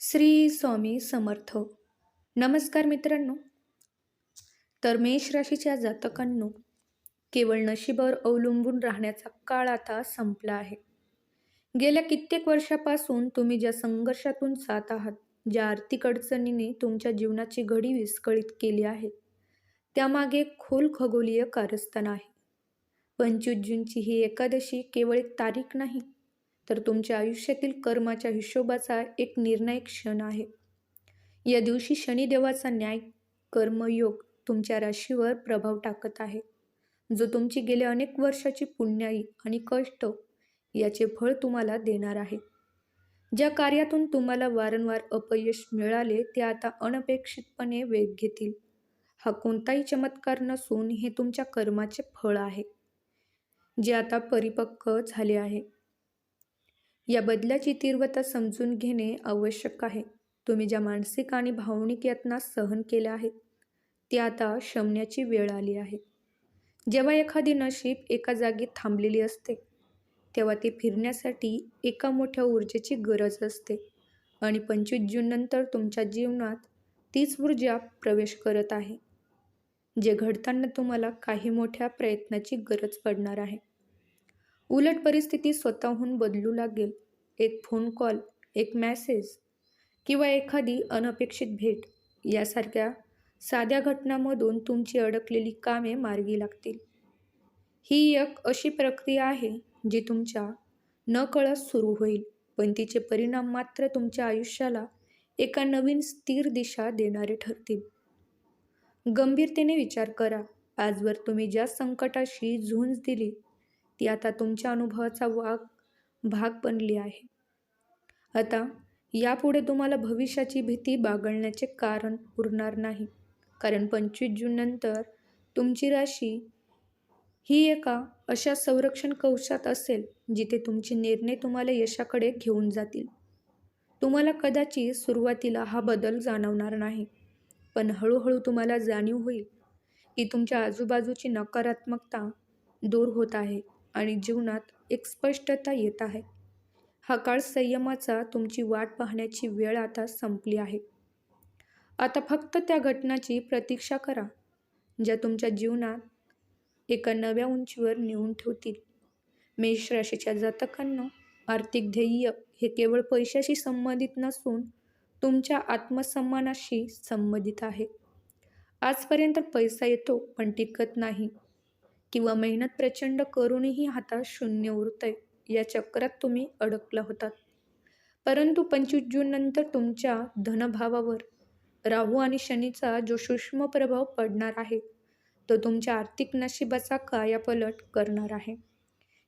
श्री स्वामी समर्थ. नमस्कार मित्रांनो. तर मेष राशीच्या जातकांनो, केवळ नशिबावर अवलंबून राहण्याचा काळ आता संपला आहे. गेल्या कित्येक वर्षापासून तुम्ही ज्या संघर्षातून जात आहात, ज्या आर्थिक अडचणीने तुमच्या जीवनाची घडी विस्कळीत केली आहे, त्यामागे एक खोल खगोलीय कारस्थान आहे. 25 जूनची ही एकादशी केवळ एक तारीख नाही, तर तुमच्या आयुष्यातील कर्माच्या हिशोबाचा एक निर्णायक क्षण आहे. या दिवशी शनिदेवाचा न्याय कर्मयोग तुमच्या राशीवर प्रभाव टाकत आहे, जो तुमची गेल्या अनेक वर्षाची पुण्याई आणि कष्ट याचे फळ तुम्हाला देणार आहे. ज्या कार्यातून तुम्हाला वारंवार अपयश मिळाले, ते आता अनपेक्षितपणे वेग घेतील. हा कोणताही चमत्कार नसून हे तुमच्या कर्माचे फळ आहे, जे आता परिपक्व झाले आहे. या बदलाची तीव्रता समजून घेणे आवश्यक आहे. तुम्ही ज्या मानसिक आणि भावनिक यातना सहन केल्या आहेत, ती आता शमण्याची वेळ आली आहे. जेव्हा एखादी नशीब एका जागी थांबलेली असते, तेव्हा ती फिरण्यासाठी एका मोठ्या ऊर्जेची गरज असते. आणि 25 जून नंतर तुमच्या जीवनात तीच ऊर्जा प्रवेश करत आहे, जे घडताना तुम्हाला काही मोठ्या प्रयत्नाची गरज पडणार आहे. उलट परिस्थिती स्वतःहून बदलू लागेल. एक फोन कॉल, एक मेसेज किंवा एखादी अनपेक्षित भेट यासारख्या साध्या घटनांमधून तुमची अडकलेली कामे मार्गी लागतील. ही एक अशी प्रक्रिया आहे जी तुमच्या नकळत सुरू होईल, पण तिचे परिणाम मात्र तुमच्या आयुष्याला एका नवीन स्थिर दिशा देणारे ठरतील. गंभीरतेने विचार करा. आजवर तुम्ही ज्या संकटाशी झुंज दिली, ती आता तुमच्या अनुभवाचा भाग बनली आहे. आता यापुढे तुम्हाला भविष्याची भीती बाळगण्याचे कारण उरणार नाही, कारण 25 जून नंतर तुमची राशी ही एका अशा संरक्षण कवचात असेल, जिथे तुमचे निर्णय तुम्हाला यशाकडे घेऊन जातील. तुम्हाला कदाचित सुरुवातीला हा बदल जाणवणार नाही, पण हळूहळू तुम्हाला जाणीव होईल की तुमच्या आजूबाजूची नकारात्मकता दूर होत आहे आणि जीवनात एक स्पष्टता येत आहे. हा काळ संयमाचा, तुमची वाट पाहण्याची वेळ आता संपली आहे. आता फक्त त्या घटनाची प्रतीक्षा करा, ज्या तुमच्या जीवनात एका नव्या उंचीवर नेऊन ठेवतील. मेष राशीच्या जातकांनो, आर्थिक ध्येय हे केवळ पैशाशी संबंधित नसून तुमच्या आत्मसन्मानाशी संबंधित आहे. आजपर्यंत पैसा येतो पण टिकत नाही, किंवा मेहनत प्रचंड करूनही हातात शून्य उरतंय, या चक्रात तुम्ही अडकला होतात. परंतु 25 जून नंतर तुमच्या धनभावावर राहू आणि शनीचा जो सूक्ष्म प्रभाव पडणार आहे, तो तुमच्या आर्थिक नशिबाचा कायापालट करणार आहे.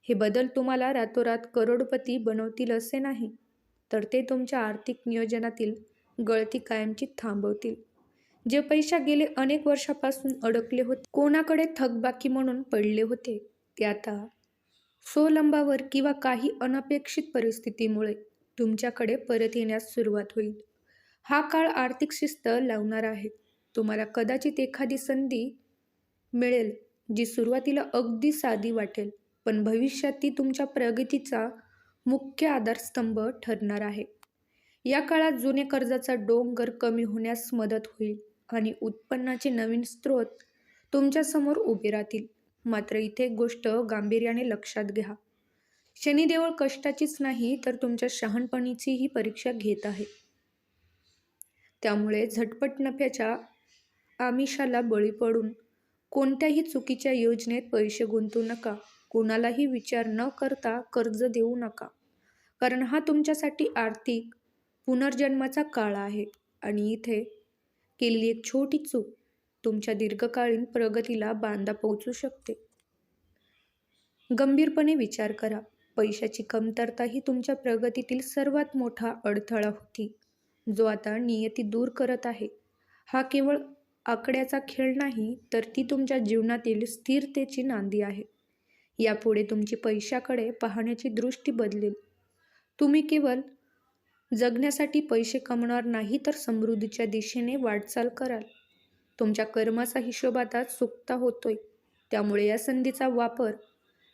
हे बदल तुम्हाला रातोरात करोडपती बनवतील असे नाही, तर ते तुमच्या आर्थिक नियोजनातील गळती कायमची थांबवतील. जे पैसा गेले अनेक वर्षापासून अडकले होते, कोणाकडे थकबाकी म्हणून पडले होते, ते आता स्वलंबावर किंवा काही अनपेक्षित परिस्थितीमुळे तुमच्याकडे परत येण्यास सुरुवात होईल. हा काळ आर्थिक शिस्त लावणार आहे. तुम्हाला कदाचित एखादी संधी मिळेल, जी सुरुवातीला अगदी साधी वाटेल, पण भविष्यात ती तुमच्या प्रगतीचा मुख्य आधारस्तंभ ठरणार आहे. या काळात जुने कर्जाचा डोंगर कमी होण्यास मदत होईल आणि उत्पन्नाचे नवीन स्रोत तुमच्यासमोर उभे राहतील. मात्र इथे एक गोष्ट गांभीर्याने लक्षात घ्या. शनिदेव कष्टाचीच नाही, तर तुमच्या शहाणपणीचीही परीक्षा घेत आहे. त्यामुळे झटपट नफ्याच्या आमिषाला बळी पडून कोणत्याही चुकीच्या योजनेत पैसे गुंतवू नका. कोणालाही विचार न करता कर्ज देऊ नका, कारण हा तुमच्यासाठी आर्थिक पुनर्जन्माचा काळ आहे आणि इथे केलेली एक छोटी चूक तुमच्या दीर्घकालीन प्रगतीला बांधा पोहोचू शकते. गंभीरपणे विचार करा. पैशाची कमतरता ही तुमच्या प्रगतीतील सर्वात मोठा अडथळा होती, जो आता नियती दूर करत आहे. हा केवळ आकड्याचा खेळ नाही, तर ती तुमच्या जीवनातील स्थिरतेची नांदी आहे. यापुढे तुमची पैशाकडे पाहण्याची दृष्टी बदलेल. तुम्ही केवळ जगण्यासाठी पैसे कमवणार नाही, तर समृद्धीच्या दिशेने वाटचाल कराल. तुमच्या कर्माचा हिशोब आता चुकता होतोय, त्यामुळे या संधीचा वापर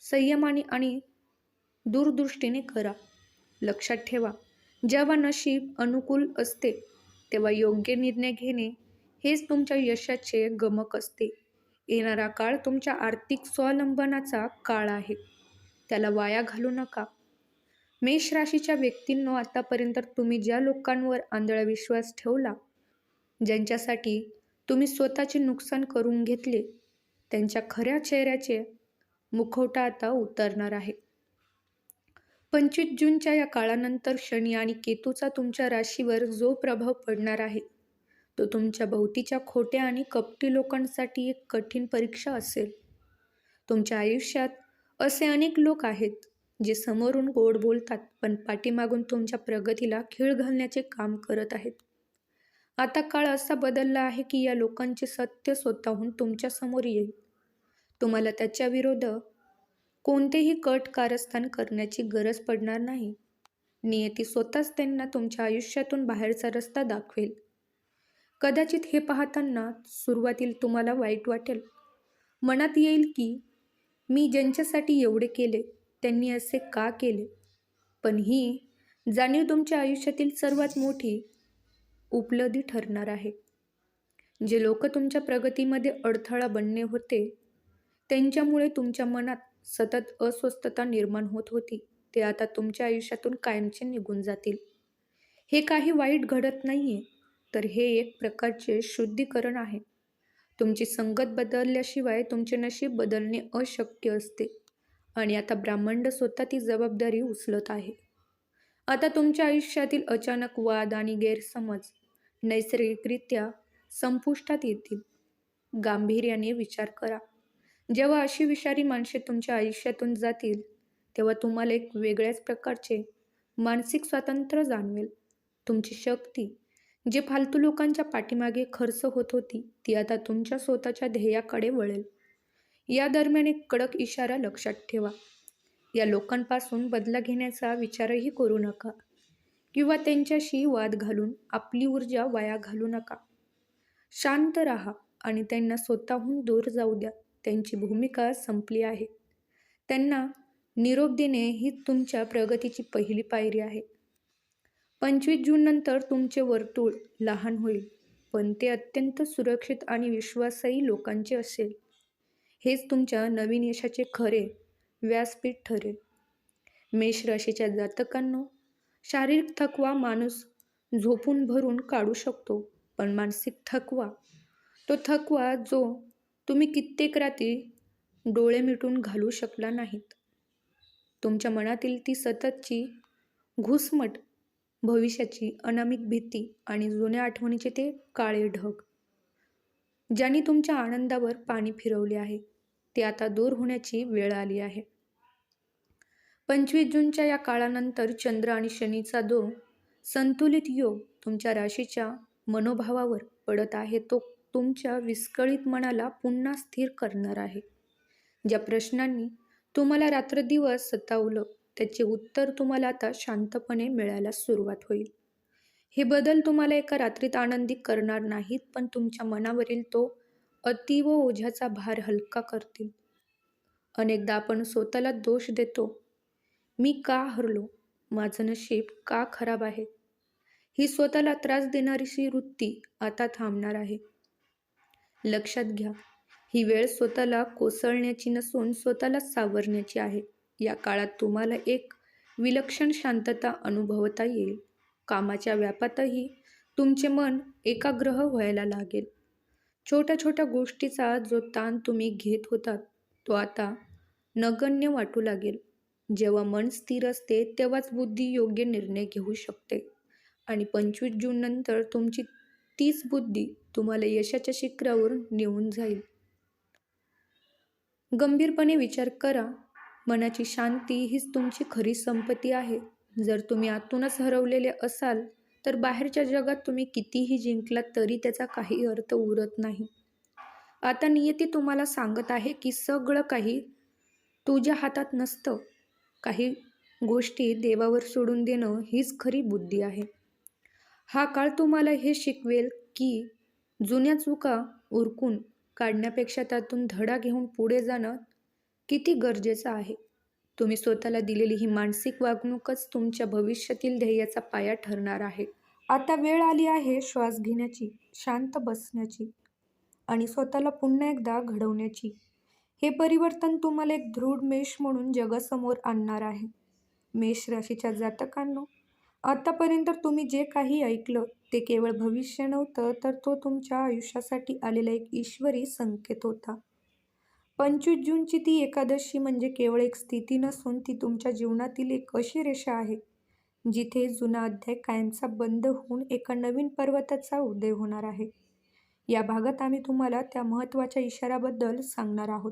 संयमाने आणि दूरदृष्टीने करा. लक्षात ठेवा, जेव्हा नशीब अनुकूल असते तेव्हा योग्य निर्णय घेणे हेच तुमच्या यशाचे गमक असते. येणारा काळ तुमच्या आर्थिक स्वावलंबनाचा काळ आहे. त्याला वाया घालू नका. मेष राशीच्या व्यक्तींनो, आतापर्यंत तुम्ही ज्या लोकांवर आंधळा विश्वास ठेवला, ज्यांच्यासाठी तुम्ही स्वतःचे नुकसान करून घेतले, त्यांच्या खऱ्या चेहऱ्याचे मुखवटा आता उतरणार आहे. 25 जूनच्या या काळानंतर शनी आणि केतूचा तुमच्या राशीवर जो प्रभाव पडणार आहे, तो तुमच्या भोवतीच्या खोट्या आणि कपटी लोकांसाठी एक कठीण परीक्षा असेल. तुमच्या आयुष्यात असे अनेक लोक आहेत जे समोरून गोड बोलतात पण पाठीमागून तुमच्या प्रगतीला खीळ घालण्याचे काम करत आहेत. आता काळ असा बदलला आहे की या लोकांचे सत्य स्वतःहून तुमच्या समोर येईल. तुम्हाला त्याच्या विरोध कोणतेही कट कारस्थान करण्याची गरज पडणार नाही. नियती स्वतःच त्यांना तुमच्या आयुष्यातून बाहेरचा रस्ता दाखवेल. कदाचित हे पाहताना सुरुवातीला तुम्हाला वाईट वाटेल. मनात येईल की मी ज्यांच्यासाठी एवढे केले त्यांनी असे का केले. पण ही जाणीव तुमच्या आयुष्यातील सर्वात मोठी उपलब्धी ठरणार आहे. जे लोक तुमच्या प्रगतीमध्ये अडथळा बनणे होते, त्यांच्यामुळे तुमच्या मनात सतत अस्वस्थता निर्माण होत होती, ते आता तुमच्या आयुष्यातून कायमचे निघून जातील. हे काही वाईट घडत नाहीये, तर हे एक प्रकारचे शुद्धीकरण आहे. तुमची संगत बदलल्याशिवाय तुमचे नशीब बदलणे अशक्य असते आणि आता ब्रह्मांड स्वतः ती जबाबदारी उचलत आहे. आता तुमच्या आयुष्यातील अचानक वाद आणि गैरसमज नैसर्गिकरित्या संपुष्टात येतील. गांभीर्याने विचार करा. जेव्हा अशी विषारी माणसे तुमच्या आयुष्यातून जातील, तेव्हा तुम्हाला एक वेगळ्याच प्रकारचे मानसिक स्वातंत्र्य जाणवेल. तुमची शक्ती जे फालतू लोकांच्या पाठीमागे खर्च होत होती, ती आता तुमच्या स्वतःच्या ध्येयाकडे वळेल. या दरम्यान एक कडक इशारा लक्षात ठेवा. या लोकांपासून बदला घेण्याचा विचारही करू नका किंवा त्यांच्याशी वाद घालून आपली ऊर्जा वाया घालू नका. शांत राहा आणि त्यांना स्वतःहून दूर जाऊ द्या. त्यांची भूमिका संपली आहे. त्यांना निरोप देणे ही तुमच्या प्रगतीची पहिली पायरी आहे. 25 जून नंतर तुमचे वर्तुळ लहान होईल, पण ते अत्यंत सुरक्षित आणि विश्वासार्ह लोकांचे असेल. हेच तुमच्या नवीन यशाचे खरे व्यासपीठ ठरेल. मेष राशीच्या जातकांनो, शारीरिक थकवा माणूस झोपून भरून काढू शकतो, पण मानसिक थकवा, तो थकवा जो तुम्ही कित्येक रात्री डोळे मिटून घालू शकला नाहीत. तुमच्या मनातील ती सततची घुसमट, भविष्याची अनामिक भीती आणि जुन्या आठवणीचे ते काळे ढग, ज्यांनी तुमच्या आनंदावर पाणी फिरवले आहे, ते आता दूर होण्याची वेळ आली आहे. 25 जूनच्या या काळानंतर चंद्र आणि शनीचा जो संतुलित योग तुमच्या राशीच्या मनोभावावर पडत आहे, तो तुमच्या विस्कळीत मनाला पुन्हा स्थिर करणार आहे. ज्या प्रश्नांनी तुम्हाला रात्रदिवस सतावलं, त्याचे उत्तर तुम्हाला आता शांतपणे मिळायला सुरुवात होईल. हे बदल तुम्हाला एका रात्रीत आनंदी करणार नाहीत, पण तुमच्या मनावरील तो अतीव ओझ्याचा भार हलका करतील. अनेकदा आपण स्वतःला दोष देतो. मी का हरलो? माझं नशीब का खराब आहे? ही स्वतःला त्रास देणारीशी वृत्ती आता थांबणार आहे. लक्षात घ्या, ही वेळ स्वतःला कोसळण्याची नसून स्वतःला सावरण्याची आहे. या काळात तुम्हाला एक विलक्षण शांतता अनुभवता येईल. कामाच्या व्यापातही तुमचे मन एकाग्र व्हायला लागेल. छोट्या छोट्या गोष्टीचा जो ताण तुम्ही घेत होतात, तो आता नगण्य वाटू लागेल. जेव्हा मन स्थिर असते तेव्हाच बुद्धी योग्य निर्णय घेऊ शकते आणि 25 जून नंतर तुमची तीच बुद्धी तुम्हाला यशाच्या शिखरावर नेऊन जाईल. गंभीरपणे विचार करा. मनाची शांती हीच तुमची खरी संपत्ती आहे. जर तुम्ही आतूनच हरवलेले असाल, तर बाहेरच्या जगात तुम्ही कितीही जिंकलात तरी त्याचा काही अर्थ उरत नाही. आता नियती तुम्हाला सांगत आहे की सगळं काही तुझ्या हातात नसतं. काही गोष्टी देवावर सोडून देणं हीच खरी बुद्धी आहे. हा काळ तुम्हाला हे शिकवेल की जुन्या चुका उरकून काढण्यापेक्षा त्यातून धडा घेऊन पुढे जाणं किती गरजेचं आहे. तुम्ही स्वतःला दिलेली ही मानसिक वागणूकच तुमच्या भविष्यातील ध्येयाचा पाया ठरणार आहे. आता वेळ आली आहे श्वास घेण्याची, शांत बसण्याची आणि स्वतःला पुन्हा एकदा घडवण्याची. हे परिवर्तन तुम्हाला एक दृढ मेष म्हणून जगासमोर आणणार आहे. मेष राशीच्या जातकांनो, आतापर्यंत तुम्ही जे काही ऐकलं ते केवळ भविष्य नव्हतं, तर तो तुमच्या आयुष्यासाठी आलेला एक ईश्वरी संकेत होता. 25 जूनची ती एकादशी म्हणजे केवळ एक स्थिती नसून ती तुमच्या जीवनातील एक अशी रेषा आहे जिथे जुना अध्याय कायमचा बंद होऊन एका नवीन पर्वताचा उदय होणार आहे. या भागात आम्ही तुम्हाला त्या महत्त्वाच्या इशाऱ्याबद्दल सांगणार आहोत,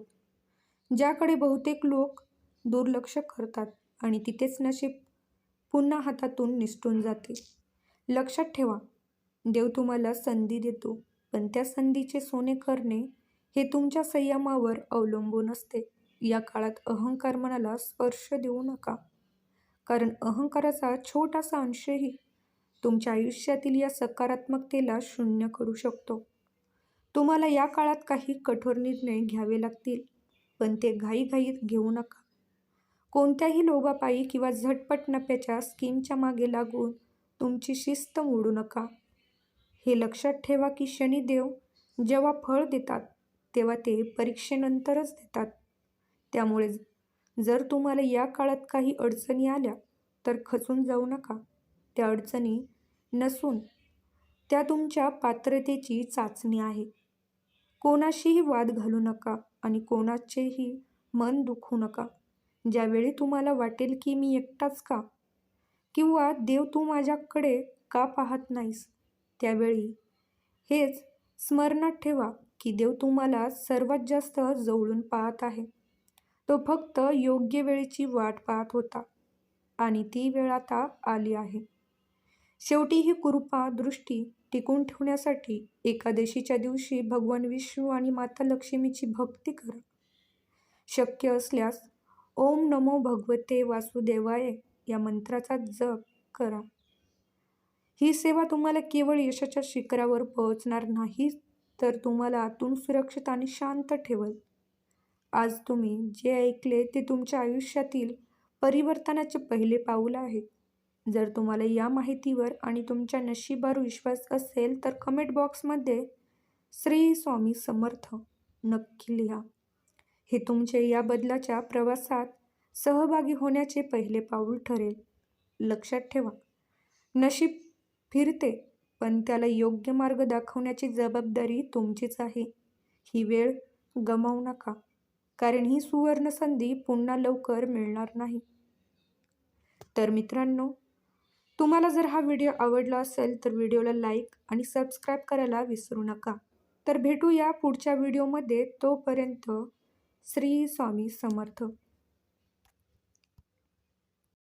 ज्याकडे बहुतेक लोक दुर्लक्ष करतात आणि तिथेच नशीब पुन्हा हातातून निसटून जाते. लक्षात ठेवा, देव तुम्हाला संधी देतो, पण त्या संधीचे सोने करणे हे तुमच्या संयमावर अवलंबून असते. या काळात अहंकार मनाला स्पर्श देऊ नका, कारण अहंकाराचा छोटासा अंशही तुमच्या आयुष्यातील या सकारात्मकतेला शून्य करू शकतो. तुम्हाला या काळात काही कठोर निर्णय घ्यावे लागतील, पण ते घाईघाईत घेऊ नका. कोणत्याही लोभापायी किंवा झटपट नफ्याच्या स्कीमच्या मागे लागून तुमची शिस्त मोडू नका. हे लक्षात ठेवा की शनिदेव जेव्हा फळ देतात तेव्हा ते परीक्षेनंतरच देतात. त्यामुळे जर तुम्हाला या काळात काही अडचणी आल्या तर खचून जाऊ नका. त्या अडचणी नसून त्या तुमच्या पात्रतेची चाचणी आहे. कोणाशीही वाद घालू नका आणि कोणाचेही मन दुखवू नका. ज्यावेळी तुम्हाला वाटेल की मी एकटाच का, किंवा देव तू माझ्याकडे का पाहत नाहीस, त्यावेळी हेच स्मरणात ठेवा की देव तुम्हाला सर्वात जास्त जवळून पाहत आहे. तो फक्त योग्य वेळेची वाट पाहत होता आणि ती वेळ आता आली आहे. शेवटी ही कृपा दृष्टी टिकून ठेवण्यासाठी एकादशीच्या दिवशी भगवान विष्णू आणि माता लक्ष्मीची भक्ती करा. शक्य असल्यास ओम नमो भगवते वासुदेवाय या मंत्राचा जप करा. ही सेवा तुम्हाला केवळ यशाच्या शिखरावर पोहोचणार नाही, तर तुम्हाला आतून सुरक्षित आणि शांत ठेवल. आज तुम्ही जे ऐकले ते तुमच्या आयुष्यातील परिवर्तनाचे पहिले पाऊल आहे. जर तुम्हाला या माहितीवर आणि तुमच्या नशिबावर विश्वास असेल तर कमेंट बॉक्समध्ये श्री स्वामी समर्थ नक्की लिहा. हे तुमचे या बदलाच्या प्रवासात सहभागी होण्याचे पहिले पाऊल ठरेल. लक्षात ठेवा, नशीब फिरते, पण त्याला योग्य मार्ग दाखवण्याची जबाबदारी तुमचीच आहे. ही वेळ गमावू नका, कारण ही सुवर्ण संधी पुन्हा लवकर मिळणार नाही. तर मित्रांनो, तुम्हाला जर हा व्हिडिओ आवडला असेल तर व्हिडिओला लाईक आणि सबस्क्राईब करायला विसरू नका. तर भेटूया पुढच्या व्हिडिओमध्ये. तोपर्यंत श्री स्वामी समर्थ.